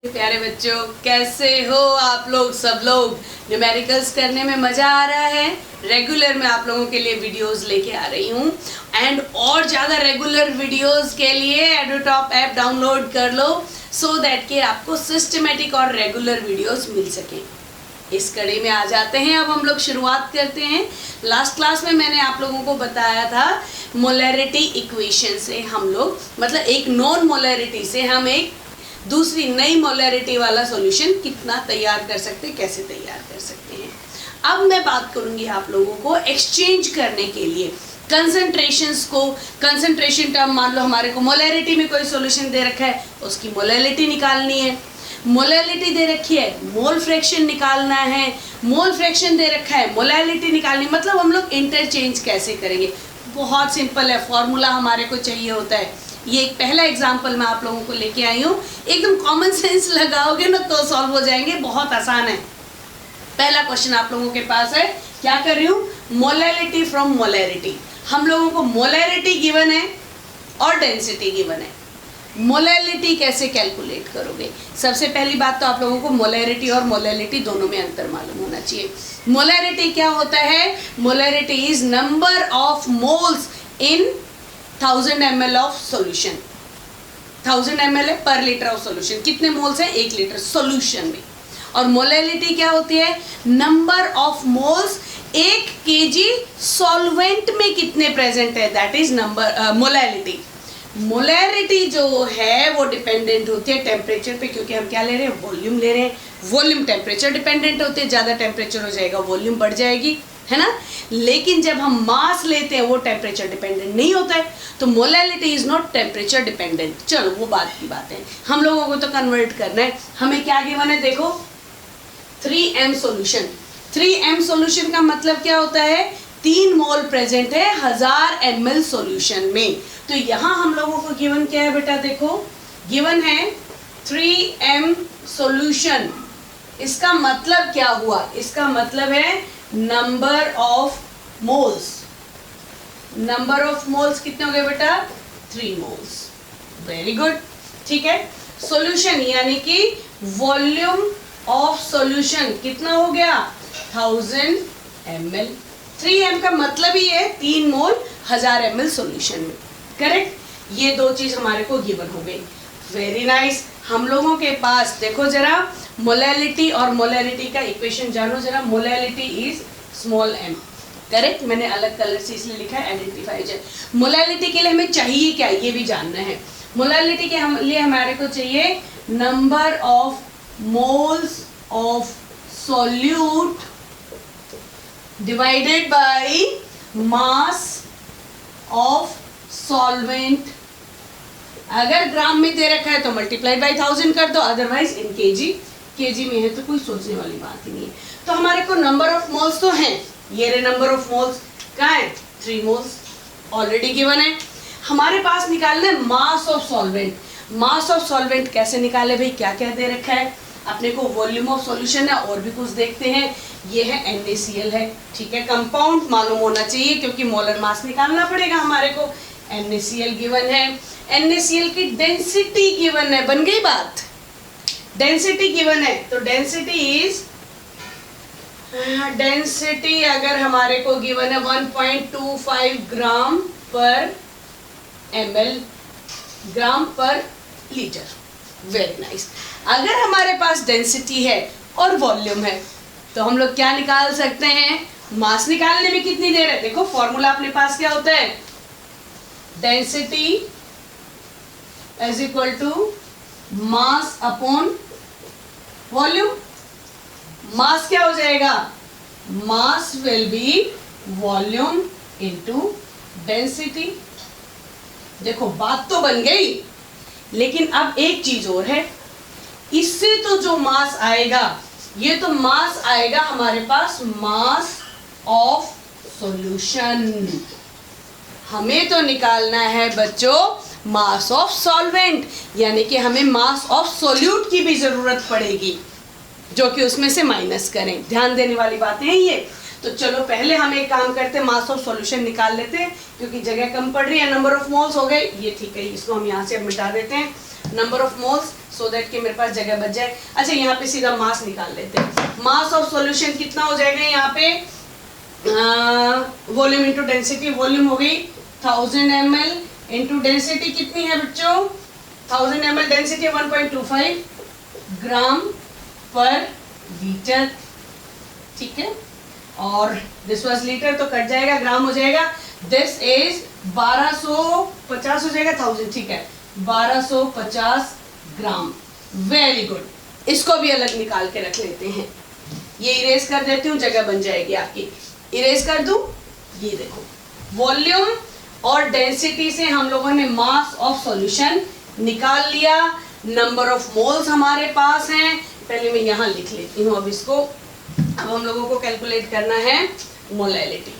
प्यारे बच्चों, कैसे हो आप लोग? सब लोग न्यूमेरिकल्स करने में मज़ा आ रहा है? रेगुलर मैं आप लोगों के लिए वीडियोस लेके आ रही हूँ एंड और ज़्यादा रेगुलर वीडियोस के लिए एडोटॉप ऐप डाउनलोड कर लो सो दैट कि आपको सिस्टमेटिक और रेगुलर वीडियोस मिल सकें। इस कड़ी में आ जाते हैं। अब हम लोग शुरुआत करते हैं। लास्ट क्लास में मैंने आप लोगों को बताया था मोलैरिटी इक्वेशन से हम लोग मतलब एक नॉन मोलैरिटी से हम एक दूसरी नई मोलैरिटी वाला सॉल्यूशन कितना तैयार कर सकते हैं, कैसे तैयार कर सकते हैं। अब मैं बात करूंगी आप लोगों को एक्सचेंज करने के लिए कंसंट्रेशंस को। कंसंट्रेशन टर्म मान लो हमारे को मोलैरिटी में कोई सॉल्यूशन दे रखा है, उसकी मोलैरिटी निकालनी है। मोलैरिटी दे रखी है, मोल फ्रैक्शन निकालना है। मोल फ्रैक्शन दे रखा है, मोलैरिटी निकालनी। मतलब हम लोग इंटरचेंज कैसे करेंगे? बहुत सिंपल है, फॉर्मूला हमारे को चाहिए होता है। ये एक पहला एग्जाम्पल मैं आप लोगों को लेके आई हूँ। एकदम कॉमन सेंस लगाओगे ना तो सॉल्व हो जाएंगे, बहुत आसान है। पहला क्वेश्चन आप लोगों के पास है, क्या कर रही हूँ? Molarity from molarity. हम लोगों को मोलैरिटी गिवन है और डेंसिटी गिवन है। मोलैरिटी कैसे कैलकुलेट करोगे? सबसे पहली बात तो आप लोगों को मोलैरिटी और मोलैलिटी दोनों में अंतर मालूम होना चाहिए। मोलैरिटी क्या होता है? Molarity is number of moles in 1000 ml of solution. 1000 ml है पर लीटर ऑफ सॉल्यूशन। कितने मोल्स हैं? 1 लीटर सॉल्यूशन में। और मोलैलिटी क्या होती है? Number of moles 1 kg solvent में कितने प्रेजेंट है, that is number molality. Molarity जो है वो डिपेंडेंट होती है टेम्परेचर पे, क्योंकि हम क्या ले रहे हैं? वॉल्यूम ले रहे हैं। वॉल्यूम टेम्परेचर डिपेंडेंट होती है, ज़्यादा टेम्परेचर हो जाएगा वॉल्यूम बढ़ जाएगी, है ना। लेकिन जब हम मास लेते हैं वो टेम्परेचर डिपेंडेंट नहीं होता है, तो molality is not temperature dependent. चलो वो बात की बात है, हम लोगों को तो कन्वर्ट करना है। हमें क्या गिवन है? देखो 3m सॉल्यूशन। 3m सॉल्यूशन का मतलब क्या होता है? 3 मोल प्रेजेंट है 1000 ml सॉल्यूशन में। तो यहाँ हम लोगों को गिवन क्या है बेटा? देखो गिवन है 3m सॉल्यूशन। इसका मतलब क्या हुआ? इसका मतलब है number of moles. Number of moles कितने हो गए बेटा? 3 मोल्स। वेरी गुड, ठीक है। सॉल्यूशन यानी कि वॉल्यूम ऑफ सॉल्यूशन कितना हो गया? 1000 ml। 3m का मतलब ही है 3 मोल 1000 ml सॉल्यूशन में। करेक्ट? ये दो चीज हमारे को गिवन हो गई। Very nice. हम लोगों के पास देखो जरा मोलैलिटी और मोलैरिटी का इक्वेशन जानो जरा। Molality is small m। Correct? मैंने अलग कलर से इसलिए लिखा है आइडेंटिफाइजर। मोलैलिटी के लिए हमें चाहिए क्या, ये भी जानना है। मोलैलिटी के लिए हमारे को चाहिए number of moles of solute divided by mass of solvent. अगर ग्राम में दे रखा है तो मल्टीप्लाइड बाय 1000 कर दो, अदरवाइज इन केजी में है तो कोई सोचने वाली बात ही नहीं है। तो हमारे को नंबर ऑफ मोल्स तो हैं, ये रे नंबर ऑफ मोल्स कहाँ है? 3 मोल्स ऑलरेडी गिवन है। हमारे पास निकालना है mass of solvent. Mass of solvent कैसे निकाले भाई? क्या क्या दे रखा है अपने को? वॉल्यूम ऑफ सॉल्यूशन है और भी कुछ देखते हैं। ये है NaCl है, ठीक है। कंपाउंड मालूम होना चाहिए क्योंकि मोलर मास निकालना पड़ेगा हमारे को। NaCl गिवन है। NaCl की डेंसिटी गिवन है। बन गई बात? डेंसिटी गिवन है तो डेंसिटी इज डेंसिटी अगर हमारे को गिवन है 1.25 ग्राम पर ml, ग्राम पर लीटर। Very nice. अगर हमारे पास डेंसिटी है और वॉल्यूम है तो हम लोग क्या निकाल सकते हैं? मास निकालने में कितनी देर है? देखो फॉर्मूला अपने पास क्या होता है? Density is equal to mass upon volume. Mass क्या हो जाएगा? Mass will be volume into density. देखो बात तो बन गई, लेकिन अब एक चीज और है। इससे तो जो मास आएगा, ये तो मास आएगा हमारे पास मास ऑफ सॉल्यूशन। हमें तो निकालना है बच्चों मास ऑफ सॉल्वेंट, यानी कि हमें मास ऑफ सॉल्यूट की भी जरूरत पड़ेगी, जो कि उसमें से माइनस करें। ध्यान देने वाली बातें हैं ये। तो चलो पहले हम एक काम करते हैं, मास ऑफ सॉल्यूशन निकाल लेते हैं, क्योंकि जगह कम पड़ रही है। नंबर ऑफ मोल्स हो गए, ये ठीक है, इसको हम यहाँ से अब मिटा देते हैं। Number of moles, so that कि मेरे पास जगह बच जाए। अच्छा यहाँ पे सीधा मास निकाल लेते हैं। मास ऑफ सॉल्यूशन कितना हो जाएगा यहाँ पे, वॉल्यूम इंटू डेंसिटी, वॉल्यूम हो गई 1000 ml इंटू डेंसिटी कितनी है बच्चों, 1000 ml डेंसिटी 1.25 ग्राम पर लीटर, ठीक है। और दिस वाज लीटर तो कट जाएगा, ग्राम हो जाएगा। दिस इज 1250 हो जाएगा 1000, ठीक है, 1250 ग्राम। Very good. इसको भी अलग निकाल के रख लेते हैं। ये इरेज कर देती हूँ, जगह बन जाएगी आपकी। इरेज कर दूं, ये देखो वॉल्यूम और डेंसिटी से हम लोगों ने मास ऑफ सॉल्यूशन निकाल लिया। नंबर ऑफ मोल्स हमारे पास हैं। पहले मैं यहाँ लिख लेती हूँ अब इसको। अब हम लोगों को कैलकुलेट करना है मोलैलिटी।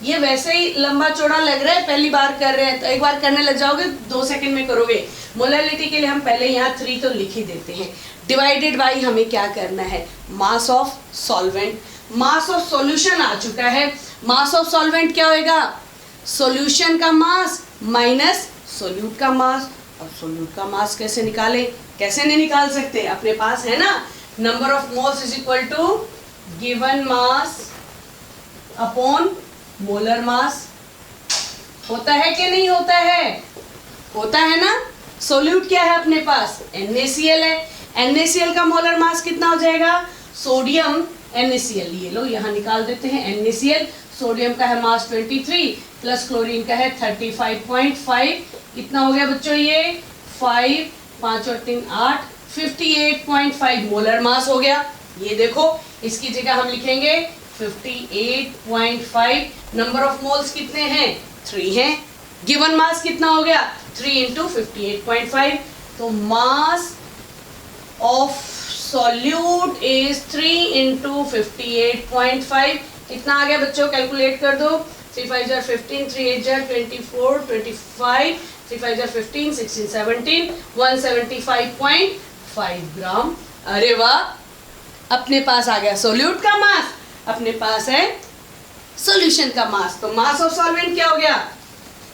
ये वैसे ही लंबा चौड़ा लग रहा है, पहली बार कर रहे हैं तो एक बार करने लग जाओगे 2 सेकंड में करोगे। मोलैलिटी के लिए हम पहले यहाँ 3 तो लिख ही देते हैं। डिवाइडेड बाई हमें क्या करना है, mass of solvent. Mass of solution आ चुका है, मास ऑफ सॉल्वेंट क्या होएगा, सॉल्यूशन का मास माइनस सोल्यूट का मास। और सोल्यूट का मास कैसे निकालें, कैसे नहीं निकाल सकते, अपने पास है ना, number of moles is equal to given mass upon molar mass. होता है कि नहीं होता है, होता है ना। सोल्यूट क्या है अपने पास, NaCl है। NaCl का मोलर मास कितना हो जाएगा, सोडियम NaCl, ये लो यहाँ निकाल देते हैं NaCl। सोडियम का है मास 23 प्लस क्लोरीन का है 35.5, कितना हो गया बच्चों ये 5, 5 और 3 8, 58.5 मोलर मास हो गया। ये देखो इसकी जगह हम लिखेंगे 58.5। नंबर ऑफ मोल्स कितने हैं, 3 हैं। गिवन मास कितना हो गया, 3 इंटू 58.5। तो mass of solute is 3 into 58.5। कितना आ गया बच्चों, कैलकुलेट कर दो। 3 5 जार 15, 3 8 जार 24, 25, 3 5 जार 15, 16 17, 175.5 ग्राम। अरे वाह, अपने पास आ गया सोल्यूट का मास, अपने पास है सॉल्यूशन का मास। तो मास ऑफ सॉल्वेंट क्या हो गया,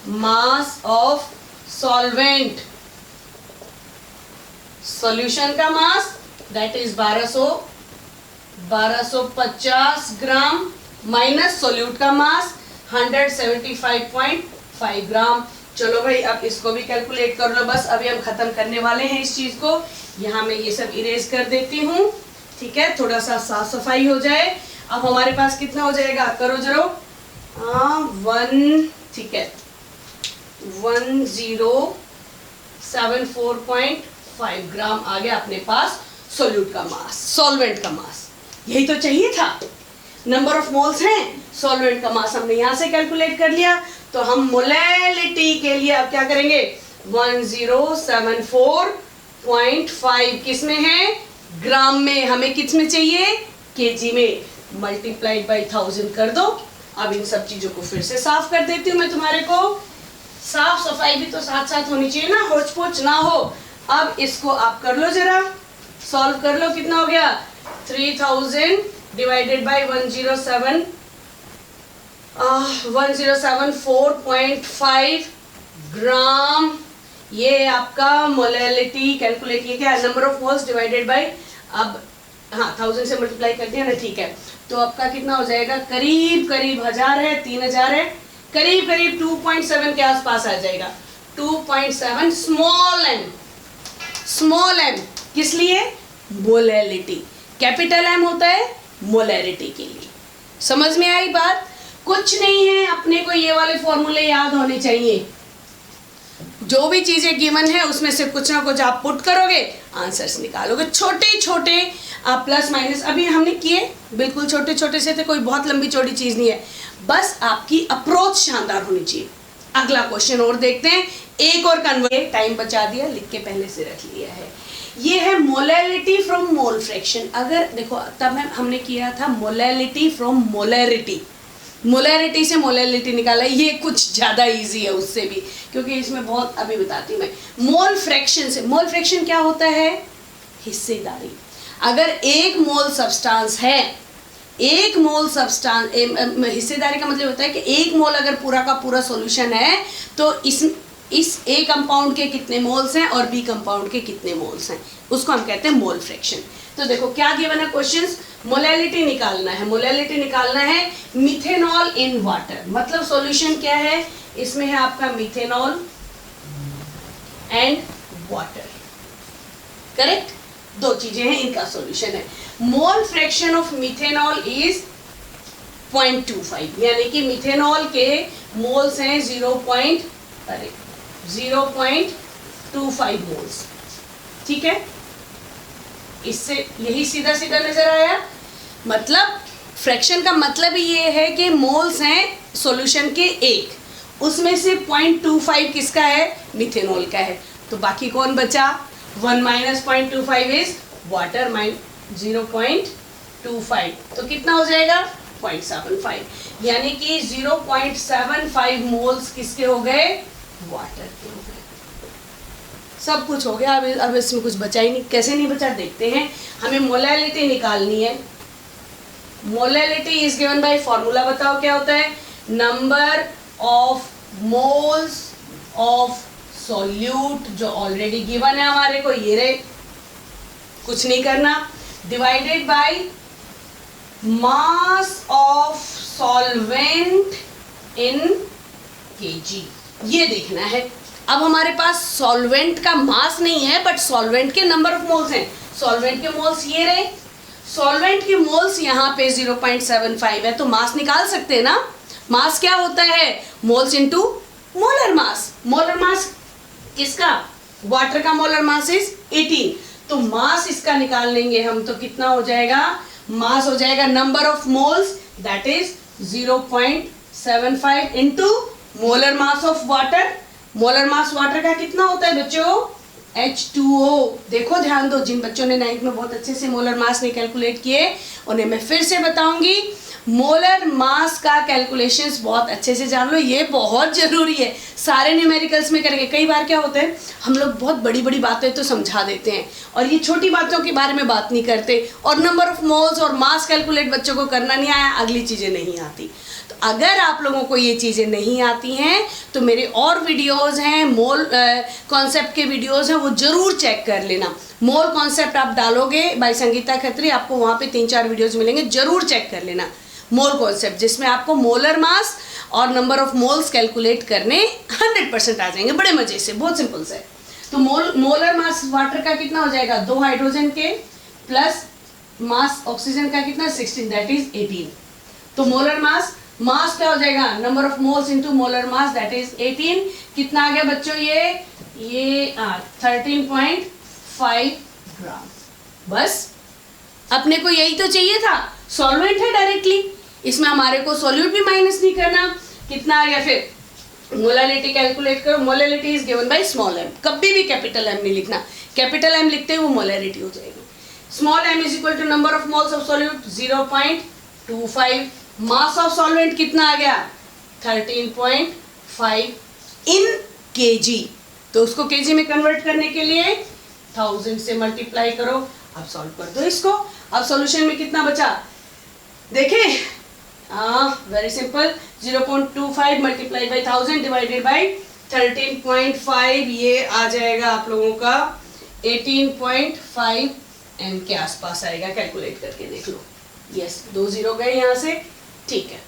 मास ऑफ सॉल्वेंट, सॉल्यूशन का mass that is 1250 gram minus solute का मास 175.5 ग्राम। चलो भाई अब इसको भी कैलकुलेट कर लो। बस अभी हम खत्म करने वाले हैं इस चीज को। यहाँ मैं ये सब इरेज कर देती हूँ, ठीक है, थोड़ा सा साफ सफाई हो जाए। अब हमारे पास कितना हो जाएगा, करो जरो, 1, ठीक है, 1074.5 ग्राम आ गया अपने पास सोल्यूट का मास, सॉल्वेंट का मास। यही तो चाहिए था। नंबर ऑफ मोल्स हैं, सॉल्वेंट का मास हमने यहाँ से कैलकुलेट कर लिया। तो हम मोलैलिटी के लिए अब क्या करेंगे, 1074.5 किस में है, ग्राम में। हमें किस में चाहिए, केजी में। मल्टीप्लाइड बाई 1000 कर दो। अब इन सब चीजों को फिर से साफ कर देती हूँ मैं तुम्हारे को। साफ सफाई भी तो साथ साथ होनी चाहिए ना, होच पोच ना हो। अब इसको आप कर लो जरा, सॉल्व कर लो। कितना हो गया, 3000 डिवाइडेड बाई 1074.5 ग्राम। ये आपका मोलैलिटी कैलकुलेट किया गया, number of moles divided by, अब हाँ 1000 से मल्टीप्लाई कर दिया ना, ठीक है। तो आपका कितना हो जाएगा, करीब करीब 1000 है, 3000 है, करीब करीब 2.7 के आसपास आ जाएगा। 2.7 स्मॉल m किस लिए, मोलैलिटी। कैपिटल M होता है मोलैरिटी के लिए। समझ में आई बात, कुछ नहीं है, अपने को ये वाले फॉर्मूले याद होने चाहिए। जो भी चीजें गिवन है उसमें से कुछ ना कुछ आप पुट करोगे, आंसर्स निकालोगे। छोटे छोटे आप प्लस माइनस अभी हमने किए, बिल्कुल छोटे छोटे से थे, कोई बहुत लंबी चौड़ी चीज नहीं है। बस आपकी अप्रोच शानदार होनी चाहिए। अगला क्वेश्चन और देखते हैं, एक और कन्वर्ट, टाइम बचा दिया, लिख के पहले से रख लिया है। ये है मोलैलिटी फ्रॉम मोल फ्रैक्शन। अगर देखो तब हमने किया था मोलैलिटी फ्रॉम मोलैरिटी, मोलैरिटी से मोलैलिटी निकाला। ये कुछ ज़्यादा इजी है उससे भी, क्योंकि इसमें बहुत, अभी बताती हूँ मैं। मोल फ्रैक्शन से, मोल फ्रैक्शन क्या होता है, हिस्सेदारी। अगर 1 मोल सब्सटेंस है, 1 मोल सब्सटेंस, हिस्सेदारी का मतलब होता है कि 1 मोल अगर पूरा का पूरा सॉल्यूशन है तो इस इस ए कंपाउंड के कितने मोल्स हैं और बी कंपाउंड के कितने मोल्स हैं, उसको हम कहते हैं मोल फ्रैक्शन। तो देखो क्या गिवन है क्वेश्चंस, मोलैलिटी निकालना है, मोलैलिटी निकालना है मिथेनॉल इन वाटर, मतलब सॉल्यूशन क्या है, इसमें है आपका मिथेनॉल एंड वाटर, करेक्ट, दो चीजें हैं, इनका सॉल्यूशन है। मोल फ्रैक्शन ऑफ मिथेनॉल इज 0.25, यानी कि मिथेनॉल के मोल्स हैं 0.25 मोल्स, ठीक है। इससे यही सीधा सीधा नजर आया, मतलब फ्रैक्शन का मतलब ये है कि मोल्स हैं सॉल्यूशन के एक, उसमें से 0.25 किसका है, मिथेनॉल का है, तो बाकी कौन बचा, 1 माइनस 0.25 इज वाटर 0.25, तो कितना हो जाएगा 0.75, यानी कि 0.75 मोल्स किसके हो गए, वाटर के हो गए। सब कुछ हो गया, अब इसमें कुछ बचा ही नहीं, कैसे नहीं बचा देखते हैं। हमें मोलैलिटी निकालनी है, molality is given by formula, बताओ क्या होता है, number of moles of solute जो ऑलरेडी गिवन है हमारे को, ये रहे, कुछ नहीं करना, divided by mass of solvent in KG, ये देखना है। अब हमारे पास सॉल्वेंट का मास नहीं है बट सॉल्वेंट के नंबर ऑफ मोल्स हैं, सॉल्वेंट के मोल्स ये रहे, सॉल्वेंट के मोल्स यहाँ पे 0.75 है, तो मास निकाल सकते हैं ना, मास क्या होता है, moles into molar mass, molar mass किसका, वाटर का मोलर मास इज 18, तो मास इसका निकाल लेंगे हम, तो कितना हो जाएगा, मास हो जाएगा number of moles that is 0.75 into molar mass of water, molar mass water का कितना होता है बच्चों, H2O। देखो ध्यान दो, जिन बच्चों ने 9th में बहुत अच्छे से मोलर मास ने कैलकुलेट किए उन्हें मैं फिर से बताऊंगी, मोलर मास का कैलकुलेशंस बहुत अच्छे से जान लो, ये बहुत ज़रूरी है, सारे न्यूमेरिकल्स में करेंगे। कई बार क्या होता है, हम लोग बहुत बड़ी बड़ी बातें तो समझा देते हैं और ये छोटी बातों के बारे में बात नहीं करते, और नंबर ऑफ मोल्स और मास कैलकुलेट बच्चों को करना नहीं आया, अगली चीज़ें नहीं आती। तो अगर आप लोगों को ये चीज़ें नहीं आती हैं तो मेरे और वीडियोज़ हैं, मोल कॉन्सेप्ट के वीडियोज़ हैं, वो ज़रूर चेक कर लेना। मोल कॉन्सेप्ट आप डालोगे बाय संगीता खत्री, आपको वहाँ पे 3-4 वीडियोज़ मिलेंगे, ज़रूर चेक कर लेना मोल कॉन्सेप्ट, जिसमें आपको मोलर मास और नंबर ऑफ मोल्स कैलकुलेट करने 100% आ जाएंगे, बड़े मजे से, बहुत सिंपल से। तो मोलर मास वाटर का कितना हो जाएगा, 2 हाइड्रोजन के प्लस मास ऑक्सीजन का कितना 16, दैट इज 18, तो मोलर मास क्या हो जाएगा, number of moles into molar mass that is 18, कितना आ गया बच्चों, ये 13.5 ग्राम। बस अपने को यही तो चाहिए था, सॉल्वेंट है डायरेक्टली, इसमें हमारे को सॉल्यूट भी माइनस नहीं करना, कितना आ गया, फिर मोलैलिटी कैलकुलेट करो, molality is given by small m, कभी भी कैपिटल M नहीं लिखना, कैपिटल M लिखते हैं वो मोलैलिटी हो जाएगी। Small m is equal to number of moles of solute 0.25, mass of solvent कितना आ गया 13.5 इन केजी, तो उसको केजी में कन्वर्ट करने के लिए 1000 से मल्टीप्लाई करो, अब सॉल्व कर दो इसको। अब सॉल्यूशन में कितना बचा देखें, very simple, 0.25 multiply by 1000 divided by 13.5, ये आ जाएगा आप लोगों का 18.5 m के आसपास आएगा, कैलकुलेट करके देख लो। यस, 2 0 गए यहाँ से, ठीक है,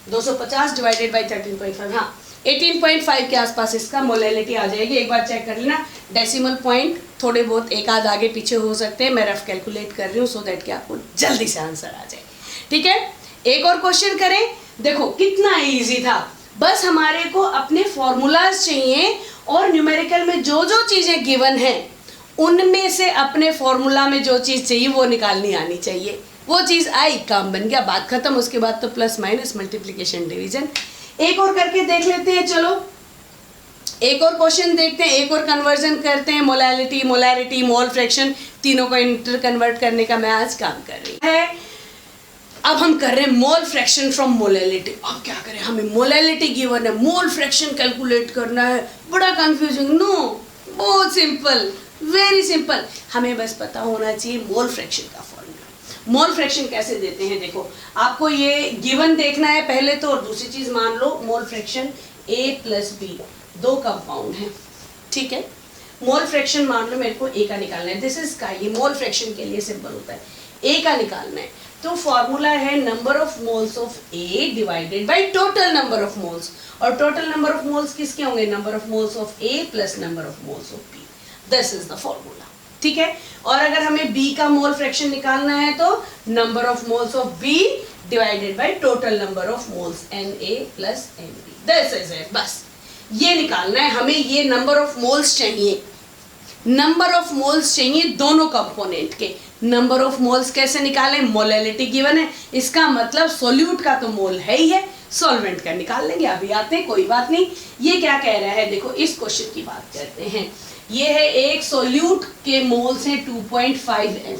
250 डिवाइडेड बाई 13.5, हाँ 18.5 के आसपास इसका मोलैलिटी आ जाएगी। एक बार चेक कर लेना, डेसिमल पॉइंट थोड़े बहुत एक आध आगे पीछे हो सकते हैं, मैं रफ कैलकुलेट कर रही हूँ सो दैट कि आपको जल्दी से आंसर आ जाए, ठीक है। एक और क्वेश्चन करें, देखो कितना इजी था, बस हमारे को अपने फॉर्मूलाज चाहिए और न्यूमेरिकल में जो जो चीज़ें गिवन हैं उनमें से अपने फॉर्मूला में जो चीज़ चाहिए वो निकालनी आनी चाहिए, वो चीज़ आई, काम बन गया, बात खत्म। उसके बाद तो प्लस माइनस मल्टीप्लिकेशन डिवीजन। एक और करके देख लेते हैं, चलो एक और क्वेश्चन देखते हैं, एक और कन्वर्जन करते हैं, मोलैलिटी, मोलैरिटी, मोल फ्रैक्शन, तीनों को इंटर कन्वर्ट करने का मैं आज काम कर रही है। अब हम कर रहे हैं मोल फ्रैक्शन फ्रॉम मोलैलिटी। अब क्या करें, हमें मोलैलिटी गिवन है, मोल फ्रैक्शन कैलकुलेट करना है, बड़ा कंफ्यूजिंग, नो, बहुत सिंपल, वेरी सिंपल, हमें बस पता होना चाहिए मोल फ्रैक्शन का फॉर्मूला। मोल फ्रैक्शन कैसे देते हैं, देखो आपको ये गिवन देखना है पहले तो, और दूसरी चीज मान लो मोल फ्रैक्शन A + B, दो कंपाउंड हैं, ठीक है। मोल फ्रैक्शन मान लो मेरे को ए का निकालना है, दिस इज का, ये मोल फ्रैक्शन के लिए सिंपल होता है, ए का निकालना है। तो फॉर्मूला है number of moles of A divided by total number of moles, और टोटल नंबर ऑफ मोल्स किसके होंगे, number of moles of A plus number of moles of B, this is the formula, ठीक है। और अगर हमें B का mole fraction निकालना है तो number of moles of B divided by total number of moles N A plus N B, this is it, बस ये निकालना है हमें। ये नंबर ऑफ मोल्स चाहिए, नंबर ऑफ मोल्स चाहिए दोनों कंपोनेंट के। नंबर ऑफ मोल्स कैसे निकालें, मोलैलिटी गिवन है, इसका मतलब सोल्यूट का तो मोल है ही है, सॉल्वेंट का निकाल लेंगे, अभी आते हैं, कोई बात नहीं। ये क्या कह रहा है, देखो इस क्वेश्चन की बात करते हैं। ये है एक सोल्यूट के मोल्स हैं 2.5 m,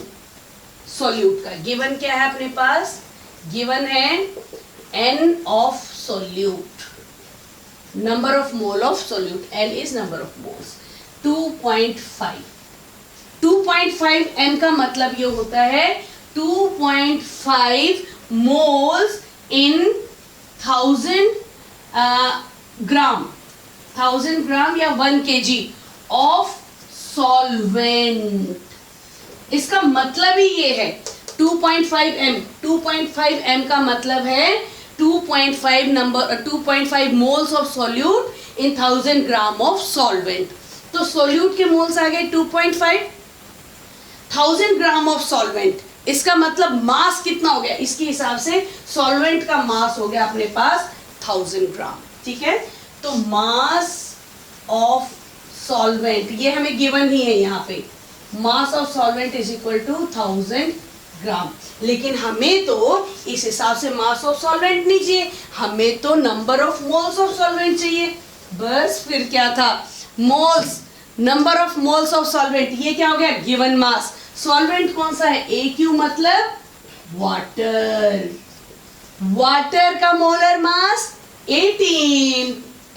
सोल्यूट का गिवन क्या है अपने पास, गिवन है n of solute, number of mole of solute, n is number of moles, 2.5 m का मतलब ये होता है 2.5 मोल्स इन 1000 ग्राम या 1 kg ऑफ सॉल्वेंट। इसका मतलब ही ये है 2.5 m का मतलब है 2.5 moles of solute in 1000 gram of solvent. तो सोल्यूट के मोल्स आ गए 2.5, 1000 ग्राम ऑफ सॉल्वेंट, इसका मतलब मास कितना हो गया, इसके हिसाब से सॉल्वेंट का मास हो गया अपने पास 1000 ग्राम, ठीक है। तो मास ऑफ सॉल्वेंट ये हमें गिवन ही है यहाँ पे, mass of solvent is equal to 1000 gram. लेकिन हमें तो इस हिसाब से मास ऑफ सॉल्वेंट नहीं चाहिए, हमें तो number of moles of solvent चाहिए। बस फिर क्या था, moles, number of moles of solvent, ये क्या हो गया, गिवन मास। सॉल्वेंट कौन सा है, AQ मतलब वाटर, वाटर का molar mass 18,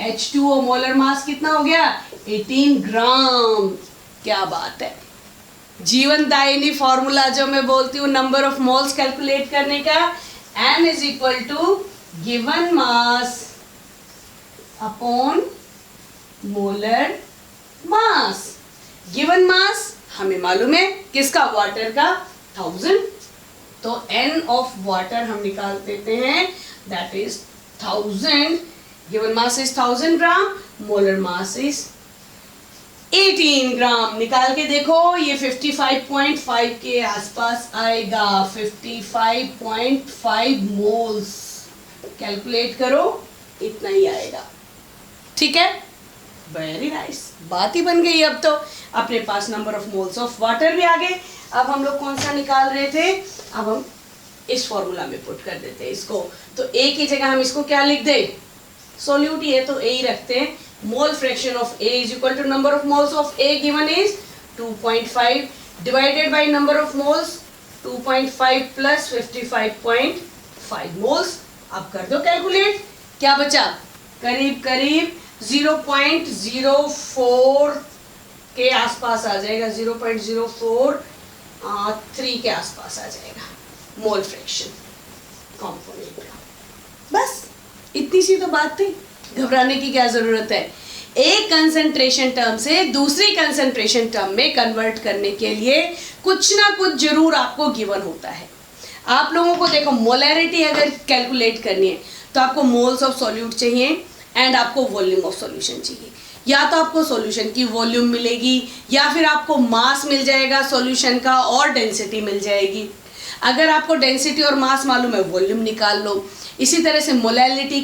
H2O molar mass कितना हो गया 18 ग्राम। क्या बात है, जीवनदायिनी फॉर्मूला जो मैं बोलती हूँ नंबर ऑफ मोल्स कैलकुलेट करने का, N is equal to given mass upon molar mass. Given mass हमें मालूम है किसका, वाटर का 1000, तो N ऑफ वाटर हम निकाल देते हैं, that is 1000, given mass is 1000 gram, molar mass is 18 ग्राम। निकाल के देखो ये 55.5 के आसपास आएगा, 55.5 मोल्स, कैलकुलेट करो इतना ही आएगा, ठीक है। वेरी नाइस, बात ही बन गई। अब तो अपने पास number of moles of water भी आ गए। अब हम लोग कौन सा निकाल रहे थे, अब हम इस फॉर्मूला में पुट कर देते हैं इसको। तो ए की जगह हम इसको क्या लिख दें, सोल्यूट ही है तो ए ही रखते हैं। Mole fraction of A is equal to number of moles of A given is 2.5 divided by number of moles 2.5 plus 55.5 moles. अब कर दो कैलकुलेट, क्या बचा, करीब करीब 0.04 के आसपास आ जाएगा, 0.043 के आसपास आ जाएगा मोल फ्रैक्शन कंपोनेंट का। बस इतनी सी तो बात थी, घबराने की क्या जरूरत है। एक कंसंट्रेशन टर्म से दूसरी कंसंट्रेशन टर्म में कन्वर्ट करने के लिए कुछ ना कुछ जरूर आपको गिवन होता है। आप लोगों को देखो, मोलैरिटी अगर कैलकुलेट करनी है तो आपको मोल्स ऑफ सॉल्यूट चाहिए एंड आपको वॉल्यूम ऑफ सॉल्यूशन चाहिए। या तो आपको सॉल्यूशन की वॉल्यूम मिलेगी या फिर आपको मास मिल जाएगा सॉल्यूशन का और डेंसिटी मिल जाएगी। अगर आपको डेंसिटी और मास मालूम है, वॉल्यूम निकाल लो। इसी तरह से मोलैलिटी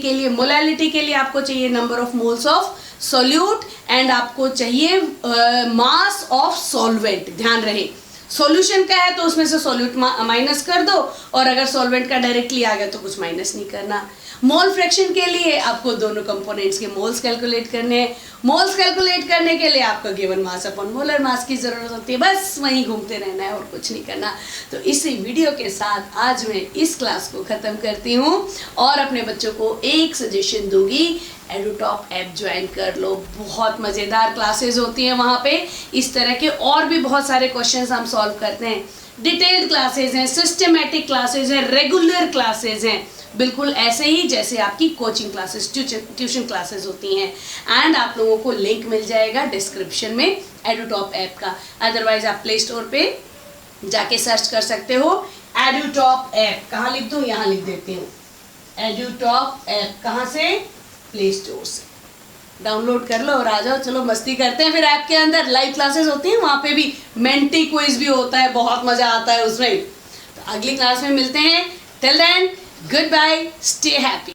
के लिए आपको चाहिए number of moles of solute and आपको चाहिए मास ऑफ सॉल्वेंट। ध्यान रहे, सॉल्यूशन का है तो उसमें से सॉल्यूट माइनस कर दो, और अगर सॉल्वेंट का डायरेक्टली आ गया तो कुछ माइनस नहीं करना। मोल फ्रैक्शन के लिए आपको दोनों कंपोनेंट्स के मोल्स कैलकुलेट करने हैं। मोल्स कैलकुलेट करने के लिए आपको गिवन मास अपॉन मोलर मास की ज़रूरत होती है। बस वहीं घूमते रहना है और कुछ नहीं करना। तो इसी वीडियो के साथ आज मैं इस क्लास को ख़त्म करती हूँ और अपने बच्चों को एक सजेशन दूंगी, एडुटॉप ऐप ज्वाइन कर लो। बहुत मज़ेदार क्लासेस होती हैं वहाँ पे। इस तरह के और भी बहुत सारे क्वेश्चंस हम सॉल्व करते हैं। डिटेल्ड क्लासेस हैं, सिस्टमेटिक क्लासेस हैं, रेगुलर क्लासेस हैं। बिल्कुल ऐसे ही जैसे आपकी कोचिंग क्लासेस, ट्यूशन क्लासेस होती हैं। एंड आप लोगों को लिंक मिल जाएगा डिस्क्रिप्शन में एडुटॉप ऐप का। अदरवाइज आप प्ले स्टोर पे जाके सर्च कर सकते हो एडुटॉप ऐप। कहाँ लिख दूँ? यहाँ लिख देती हूँ, एडुटॉप ऐप। कहाँ से? प्ले स्टोर से डाउनलोड कर लो और आ जाओ। चलो मस्ती करते हैं। फिर ऐप के अंदर लाइव क्लासेस होती हैं, वहाँ पे भी मेंटी क्विज भी होता है, बहुत मजा आता है उसमें। तो अगली क्लास में मिलते हैं। Till then goodbye, stay happy.